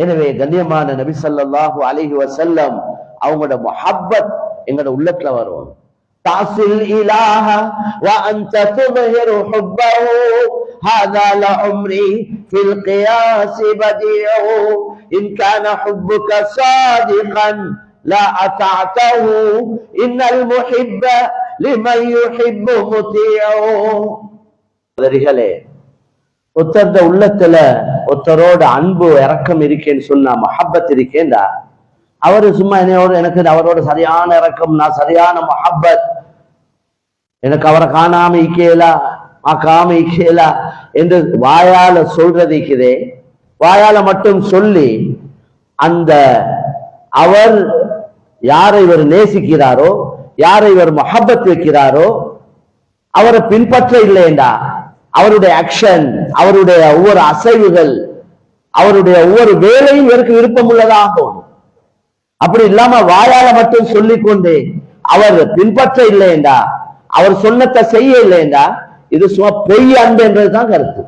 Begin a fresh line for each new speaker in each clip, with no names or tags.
எனவே கண்ணியமான நபி ஸல்லல்லாஹு அலைஹி வஸல்லம் அவங்களோட முஹப்பத் எங்களோட உள்ளத்துல வரும். தாசில் இலாஹ வ அன்த துظஹிரு ஹுப்பஹு ஹாதா லஉம்ரி ஃபில் கியாஸ் பதீஉ இன் கான ஹுப்புக சாதிகன் லா அத்தஅதஹு இன்னல் முஹிப்ப லிமன் யுஹிப்பு முதீஉ. சகோதரிகளே, ஒருத்தருடைய உள்ளத்துல ஒருத்தரோட அன்பு இரக்கம் இருக்கேன்னு சொன்னா, மஹப்பத் இருக்கேன்டா, அவரு சும்மா என்னையோட எனக்கு அவரோட சரியான இரக்கம், நான் சரியான மஹப்பத், எனக்கு அவரை காணாம இக்கேலா ஆக்காம இக்கேலா என்று வாயால சொல்றது இருக்குதே, வாயால மட்டும் சொல்லி அந்த அவர் யாரை இவர் நேசிக்கிறாரோ, யாரை இவர் மஹப்பத் வைக்கிறாரோ அவரை பின்பற்ற இல்லைண்டா, அவருடைய ஆக்ஷன், அவருடைய ஒவ்வொரு அசைவுகள், அவருடைய ஒவ்வொரு வேலையும் இவருக்கு விருப்பம் உள்ளதாகும். அப்படி இல்லாம வாயால மட்டும் சொல்லிக்கொண்டு அவர் பின்பற்ற இல்லைண்டா, அவர் சொன்னத்தை செய்ய இல்லைண்டா, இது சும்மா பொய் அன்பு என்றதுதான் கருத்து.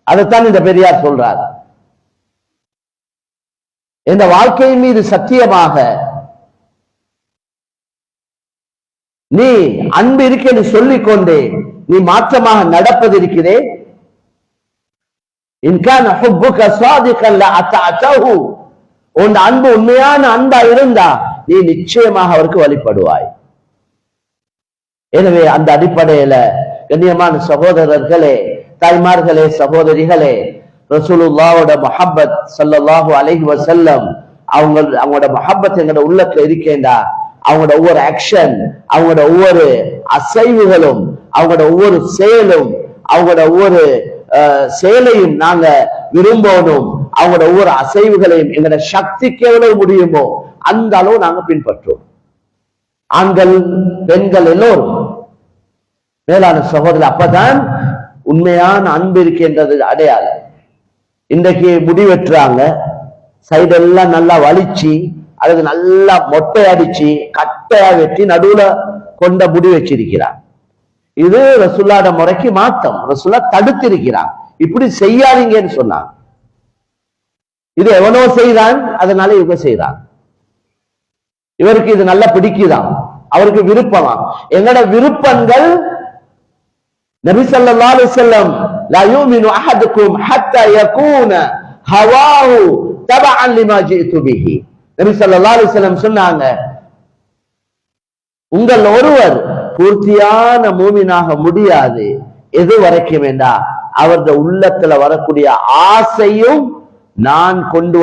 அதைத்தான் இந்த பெரியார் சொல்றார். இந்த வாழ்க்கையின் மீது சத்தியமாக நீ அன்பு இருக்கேன்னு சொல்லிக்கொண்டு நீ மாற்றமாக நடப்பது இருக்கிறே, உன் அன்பு உண்மையான அன்பா இருந்தா நீ நிச்சயமாக அவருக்கு வழிபடுவாய். எனவே அந்த அடிப்படையில கண்ணியமான சகோதரர்களே, தாய்மார்களே, சகோதரிகளே, ரசூலுல்லாஹ்வோட முஹப்பத் ஸல்லல்லாஹு அலைஹி வஸல்லம் அவங்களோட முஹப்பத் எங்களோட உள்ளத்துல இருக்கேண்டா, அவங்களோட ஒவ்வொரு ஆக்ஷன், அவங்களோட ஒவ்வொரு அசைவுகளும், அவங்களோட ஒவ்வொரு செயலும், அவங்களோட ஒவ்வொரு செயலையும் நாங்க விரும்பணும். அவங்களோட ஒவ்வொரு அசைவுகளையும் எங்களோட சக்திக்கு எவ்வளவு முடியுமோ அந்த அளவு நாங்க பின்பற்றோம். ஆண்கள், பெண்கள் எல்லோரும். மேலான சகோதரர், அப்பதான் உண்மையான அன்பு இருக்கின்றது அடையாளம். இன்றைக்கு முடி வெட்டுறாங்க, சைடெல்லாம் நல்லா வலிச்சு அல்லது நல்லா மொட்டை அடிச்சு கட்டையா வெட்டி நடுவுல கொண்ட முடி வச்சிருக்கிறார். இது ரசூலுல்லாஹ்வுடைய முறைக்கு மாத்தம். ரசூலுல்லாஹ் தடுத்திருக்கிறார், இப்படி செய்யாதீங்கன்னு சொன்னாங்க. இது எவனோ செய்தான், அதனால இவங்க செய்தான். இவருக்கு இது நல்லா பிடிக்குதான், அவருக்கு விருப்பமா. எங்கட விருப்பங்கள் நபி ஸல்லல்லாஹு அலைஹி வஸல்லம் லா யுமினு அஹதுக்கும் ஹத்தா யகூன ஹவாஹு தபஅன் லிமா ஜிது பிஹி. நபி ஸல்லல்லாஹு அலைஹி வஸல்லம் சொன்னாங்க, உங்கள் ஒருவர் பூர்த்தியான மூமினாக முடியாது எது வரைக்கும் என்றா அவருடைய உள்ளத்துல வரக்கூடிய ஆசையும் நான் கொண்டு